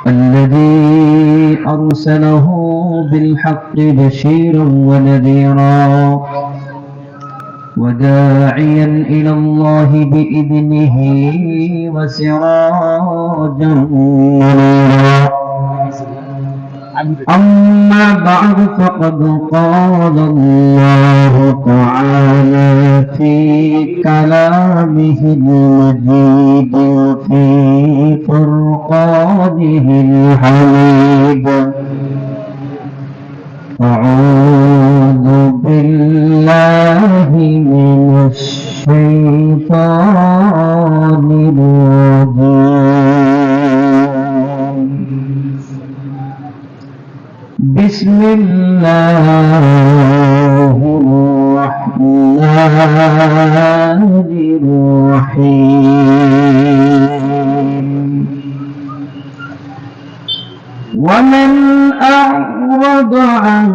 الذي أرسله بالحق بشيرا ونذيرا وداعيا إلى الله بإذنه وسراجا منيرا. أما بعد فقد قال الله تعالى في كلامه المجيد في فرقانه الحميد: أعوذ بالله من الشيطان الرجيم. بسم الله الرحمن الرحيم. ومن أعرض عن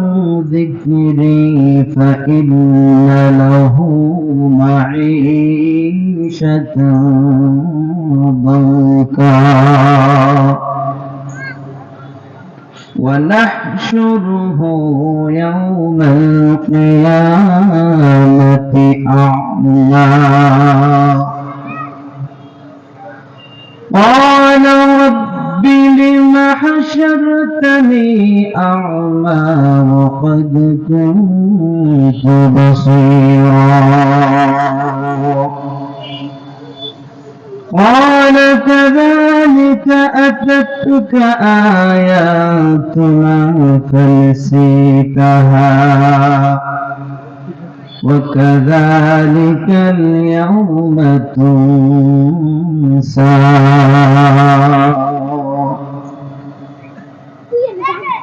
ذكري فإن له معيشة ضنكا ونحشره يوم القيامة أعمى قال رب لم حشرتني أعمى وقد كنت بصيرا قال كذلك أتتك آياتنا فنسيتها وكذلك اليوم تنسى.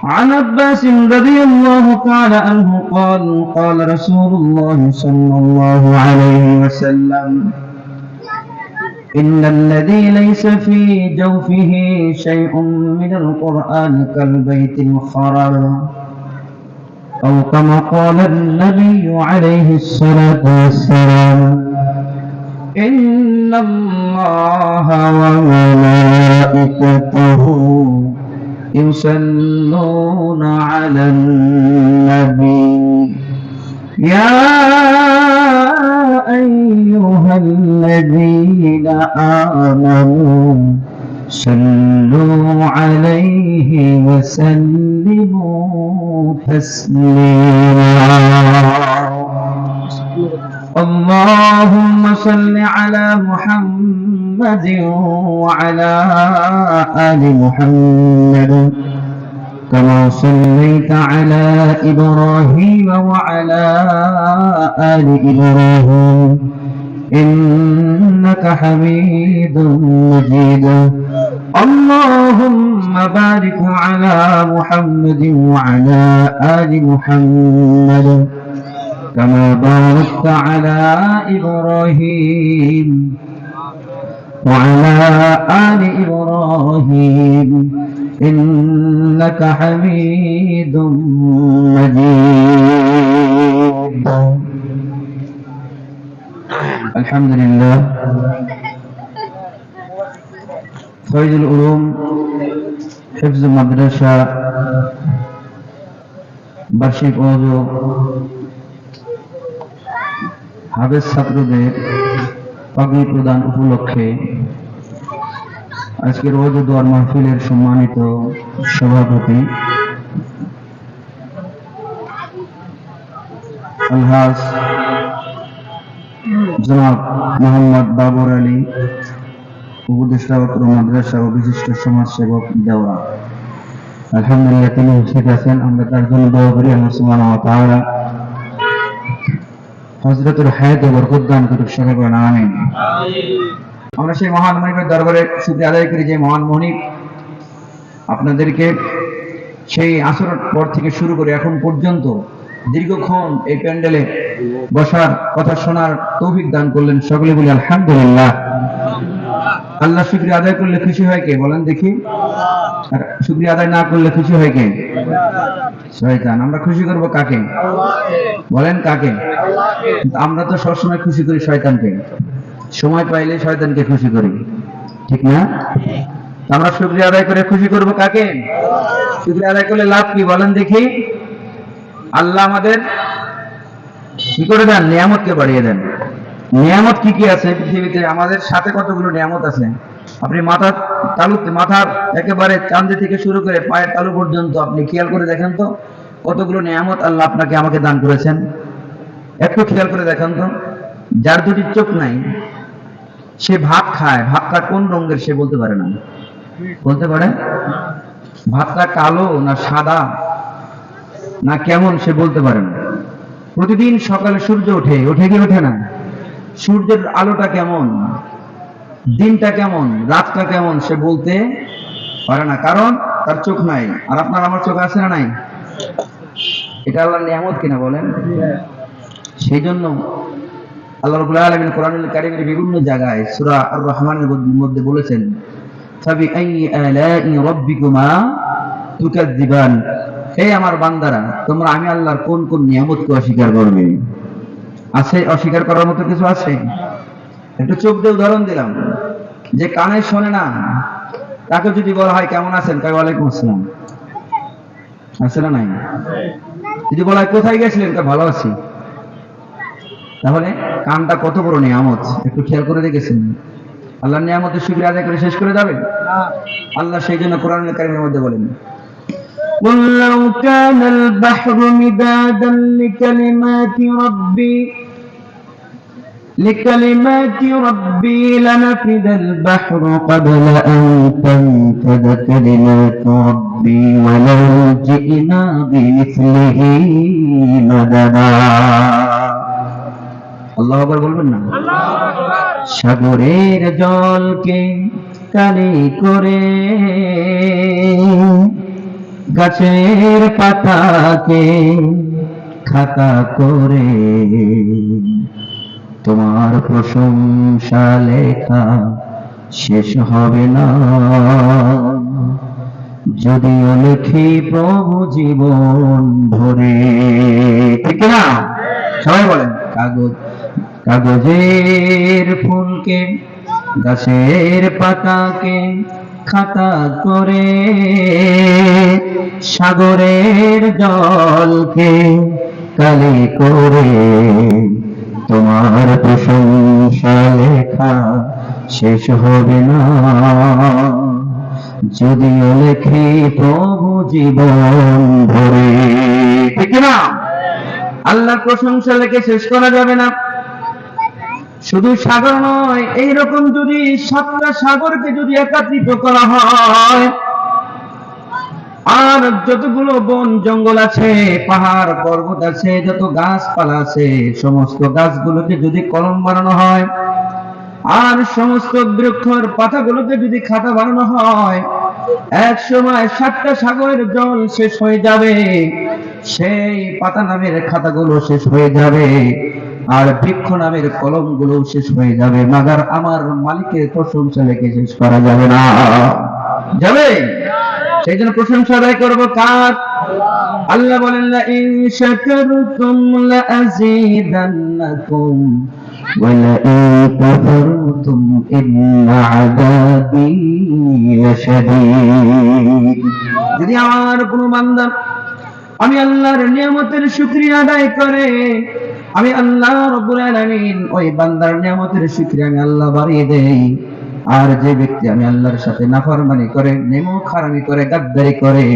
عن عباس رضي الله تعالى عنه قال قال رسول الله صلى الله عليه وسلم: إن الذي ليس في جوفه شيء من القرآن كالبيت الخراب، أو كما قال النبي عليه الصلاة والسلام: إن الله وملائكته يصلون على النبي يا أيها الذين آمنوا صلوا عليه وسلموا تسليما. اللهم صل على محمد وعلى آل محمد كما صليت على إبراهيم وعلى آل إبراهيم إنك حميد مجيد. اللهم بارك على محمد وعلى آل محمد كما باركت على إبراهيم وعلى آل إبراهيم إنك حميد مجيد. الحمد لله. فيض العلوم حفظ মাদ্রাসা বার্ষিক ওয়াজ হাফেজ ছাত্রদের পাগড়ি প্রদান উপলক্ষে আজকের ওয়াজ দোয়ার মাহফিলের সম্মানিত সভাপতি আলহাজ জনাব মোহাম্মদ বাবর আলী, উপদেষ্টা মাদ্রাসা ও বিশিষ্ট সমাজসেবক দেওয়া, আলহামদুলিল্লাহ তিনি উপস্থিত আছেন। আমরা তার জন্য দোয়া করি আল্লাহ সুবহানাহু ওয়া তাআলা হযরতের হায়াতে বরকত দান করুক, সকলে বলেন আমিন। আমরা সেই মহান মনিবের দরবারে শুকরিয়া আদায় করি যে মহান মনিব আপনাদেরকে সেই আসরের পর থেকে শুরু করে এখন পর্যন্ত দীর্ঘক্ষণ এই প্যান্ডেলে বসার কথা শোনার তৌফিক দান করলেন। সকলে বলি আলহামদুলিল্লাহ। আল্লাহ শুকরিয়া আদায় করলে খুশি হয় কে বলেন দেখি? আর শুকরিয়া আদায় না করলে খুশি হয় কে? শয়তান। আমরা খুশি করব কাকে বলেন? কাকে? আমরা তো সবসময় খুশি করি শয়তানকে, সময় পাইলে শয়তানকে খুশি করি, ঠিক না? আমরা শুকরিয়া আদায় করে খুশি করব কাকে? শুকরিয়া আদায় করলে লাভ কি বলেন দেখি? আল্লাহ আমাদের কি করে দেন? নিয়ামতকে বাড়িয়ে দেন। নিয়ামত কি কি আছে পৃথিবীতে? আমাদের সাথে কতগুলো নিয়ামত আছে। আপনি মাথার একেবারে চাঁদে থেকে শুরু করে পায়ের তালু পর্যন্ত আপনি খেয়াল করে দেখেন তো কতগুলো নিয়ামত আল্লাহ আপনাকে আমাকে দান করেছেন। একটু খেয়াল করে দেখেন তো। যার দুটি চোখ নাই সে ভাত খায়, ভাতটা কোন রঙের সে বলতে পারে না। বলতে পারে? ভাতটা কালো না সাদা না কেমন সে বলতে পারে না। প্রতিদিন সকালে সূর্য ওঠে কি ওঠে না? সূর্যের আলোটা কেমন, দিনটা কেমন, রাতটা কেমন সে বলতে পারে না, কারণ তার চোখ নাই। আর আপনার আমার চোখ আছে না নাই? এটা আল্লাহর নিয়ামত কিনা বলেন? সেই জন্য আল্লাহ রাব্বুল আলামিন কোরআনুল কারীমের বিভিন্ন জায়গায় সূরা আর রহমানের মধ্যে বলেছেন, ফাবিআইয়ি আলাই রাব্বিকুমা তুকাজ্জিবান। হে আমার বান্দারা, তোমরা আমি আল্লাহর কোন কোন নিয়ামতকে অস্বীকার করবে? আছে অস্বীকার করার মতো কিছু আছে? একটু চোখ দিয়ে উদাহরণ দিলাম। যে কানে শোনে না তাকে যদি বলা হয় কেমন আছেন, তাকে ওয়ালাইকুম আসসালাম, আছে না নাই? যদি বলা হয় কোথায় গেছিলেন, তা ভালো আছি। তাহলে কানটা কত বড় নিয়ামত, একটু খেয়াল করে দেখেছেন? আল্লাহর নিয়ামতের শুকরিয়া আদায় করে শেষ করে যাবে? আল্লাহ সেই জন্য কোরআনুল কারীমের মধ্যে বলেন, قُل لَّوْ كَانَ الْبَحْرُ مِدَادًا لِكَلِمَاتِ رَبِّي لَنَفِدَ الْبَحْرُ قَبْلَ أَن تَنفَدَ كَلِمَاتُ رَبِّي وَلَوْ جِئْنَا بِمِثْلِهِ مَدَدًا। আল্লাহু আকবার বলবেন না? সাগরের জলকে কালি করে, গাছের পাতাকে খাতা করে, তোমার প্রশংসা লেখা শেষ হবে না, যদিও লিখি প্রভু জীবন ভরে। ঠিক না? সবাই বলেন। কাগজের ফুলকে, গাছের পাতাকে খাতা করে, সাগরের জলকে কালি করে, তোমার প্রশংসা লেখা শেষ হবে না, যদিও লেখি প্রভু জীবন ভরে। ঠিক না? আল্লাহর প্রশংসা লেখে শেষ করা যাবে না। শুধু সাগর নয়, এইরকম যদি 7টা সাগরকে যদি একত্রিত করা হয়, আর যতগুলো বন জঙ্গল আছে, পাহাড় পর্বত আছে, যত গাছপালা আছে, সমস্ত গাছগুলোকে যদি কলম বানানো হয়, আর সমস্ত বৃক্ষের পাতাগুলোকে যদি খাতা বানানো হয়, এক সময় 7টা সাগরের জল শেষ হয়ে যাবে, সেই পাতা নামের খাতাগুলো শেষ হয়ে যাবে, আর বৃক্ষ নামের কলমগুলো শেষ হয়ে যাবে, মাগার আমার মালিকের প্রশংসা লেখে শেষ করা যাবে না। যাবে? সেই জন্য প্রশংসা আদায় করবো কার? আল্লাহ বলেন, লা ইন শাকারতুম লাযীদান্নাকুম ওয়া লা ইন কাফারতুম ইন্না আযাবী লাশাদীদ। যদি আমার কোনো বান্দা আমি আল্লাহর নিয়ামতের শুকরিয়া আদায় করে, আমি আল্লাহ রাব্বুল আলামিন ওই বান্দার নিয়ামতের শুকরিয়া আমি আল্লাহ বাড়িয়ে দেই। আর যে ব্যক্তি আমি আল্লাহর সাথে নাফরমানি করে, নেমুখ হারামি করে, গাদ্দারি করে,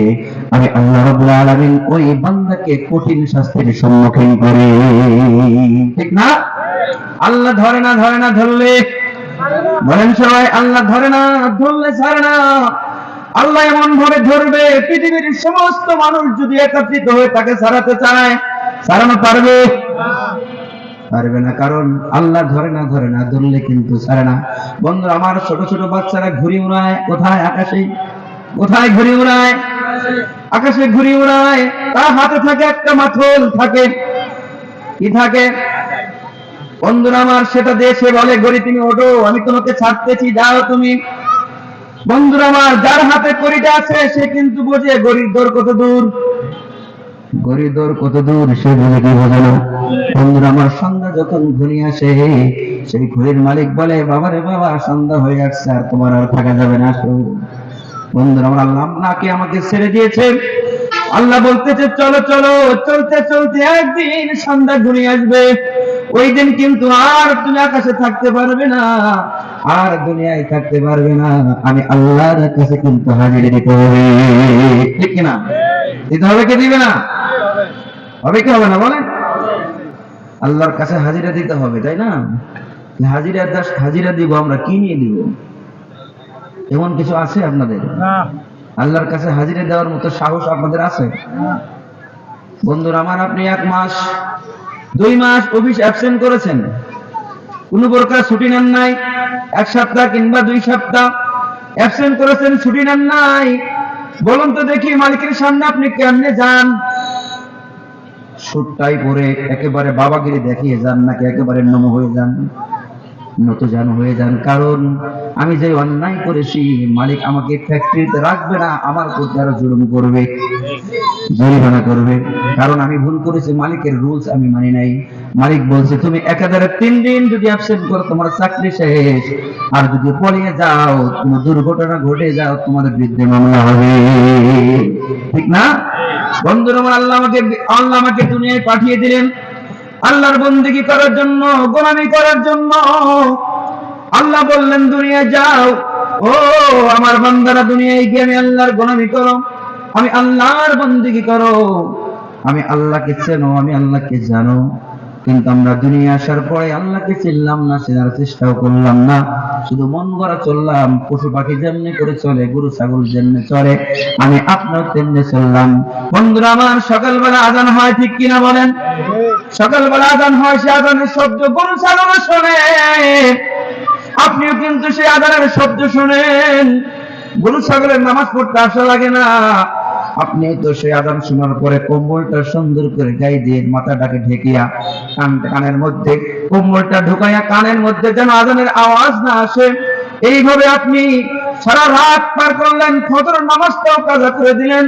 আমি আল্লাহ রাব্বুল আলামিন ওই বান্দাকে কঠিন শাস্তির সম্মুখীন করে। ঠিক না? আল্লাহ ধরে না ধরলে? বলেন সবাই, আল্লাহ ধরে না ধরলে ছাড়ে না। আল্লাহ এমন ভাবে ধরবে, পৃথিবীর সমস্ত মানুষ যদি একত্রিত হয়ে তাকে ছাড়াতে চায়, ছাড়ানো পারবে? পারবে না, কারণ আল্লাহ ধরে না ধরলে কিন্তু ছাড়ে না। বন্ধুরা আমার, ছোট ছোট বাচ্চারা ঘুড়ি উড়ায় কোথায়? আকাশে। কোথায় ঘুড়ি উড়ায়? আকাশে ঘুড়ি উড়ায়। তার হাতে থাকে একটা মাথল, থাকে কি থাকে? বন্ধুরা আমার, সেটা দিয়ে সে বলে, ঘড়ি তুমি ওঠো, আমি তোমাকে ছাড়তেছি, যাও তুমি। বন্ধুরা আমার, যার হাতে ঘড়িটা আছে সে কিন্তু বোঝে ঘড়ির দৌড় কত দূর। ঘড়ির দৌড় কত দূর সে বোঝে কি বোঝে না? বন্ধুরা আমার, সন্ধ্যা যখন ঘনিয়ে আসে, সেই ঘড়ির মালিক বলে, বাবারে বাবা, সন্ধ্যা হয়ে আসছে, আর তোমার আর থাকা যাবে না, আসো। বন্ধুরা আমার, আল্লাহ আপনাকে আমাকে ছেড়ে দিয়েছে। আল্লাহ বলতেছে, চলো চলো, চলতে চলতে একদিন সন্ধ্যা ঘনিয়ে আসবে। ওই দিন কিন্তু আর তুমি আকাশে থাকতে পারবে না, আর দুনিয়ায় থাকতে পারবে না। আমি আল্লাহর কাছে কিন্তু হাজিরা দিতে হবে, ঠিক কিনা? দিতে হবে কি দিবে না? হবে কি হবে না বলেন? আল্লাহর কাছে হাজিরা দিতে হবে, তাই না? হাজিরা দিব আমরা, কি নিয়ে দিব? এমন কিছু আছে আপনাদের? আল্লাহর কাছে হাজিরা দেওয়ার মতো সাহস আপনাদের আছে? বন্ধুরা আমার, আপনি 1 মাস 2 মাস অফিস অ্যাবসেন্ট করেছেন, কোন প্রকার ছুটি নেন নাই, 1 সপ্তাহ কিংবা 2 সপ্তাহ অ্যাবসেন্ট করেছেন, ছুটি নেন নাই। বলুন তো দেখি, মালিকের সামনে আপনি কেমনে যান? সুটটাই পরে একেবারে বাবাগিরি দেখিয়ে যান, নাকি একেবারে নমো হয়ে যান, নত জানো হয়ে যান? কারণ আমি যে অন্যায় করেছি, মালিক আমাকে ফ্যাক্টরিতে রাখবে না, আমার প্রতি আরো জুলুম করবে, জরিমানা করবে। কারণ আমি ভুল করেছি, মালিকের রুলস আমি মানি নাই। মালিক বলছে, তুমি একাধারে 3 দিন যদি অ্যাবসেন্ট করো, তোমার চাকরি শেষ। আর যদি পলিয়ে যাও, কোনো দুর্ঘটনা ঘটে যাও, তোমার বিরুদ্ধে মামলা হবে, ঠিক না? বন্ধুরা আমার, আল্লাহ আমাকে দুনিয়ায় পাঠিয়ে দিলেন আল্লাহর বন্দেগী করার জন্য, গোলামি করার জন্য। আল্লাহ বললেন, দুনিয়ায় যাও, ও আমার বান্দারা, দুনিয়ায় গিয়ে আমি আল্লাহর গোলামি করো, আমি আল্লাহর বন্দেগী করো, আমি আল্লাহকে চেনো, আমি আল্লাহকে জানো। কিন্তু আমরা দুনিয়া আসার পরে আল্লাহকে চিনলাম না, চেনার চেষ্টাও করলাম না, শুধু মন গড়া চললাম। পশু পাখি যেমনি করে চলে, গরু ছাগল যেমনি চলে, আমি আপনার তেমনি চললাম। বন্ধুরা আমার, সকালবেলা আজান হয়, ঠিক কিনা বলেন? সকালবেলা আজান হয়, সে আজানের শব্দ গরু ছাগল শোনে, আপনিও কিন্তু সেই আজানের শব্দ শোনেন। গরু ছাগলের নামাজ পড়তে আসা লাগে না, আপনি তো সেই আজান শোনার পরে কম্বলটা সুন্দর করে গায়ে দিয়ে মাথাটাকে ঢেকিয়া কানের মধ্যে কম্বলটা ঢুকাইয়া, কানের মধ্যে যেন আজানের আওয়াজ না আসে, এইভাবে আপনি সারা রাত পার করলেন, ফজরের নামাজটাও কাজা করে দিলেন।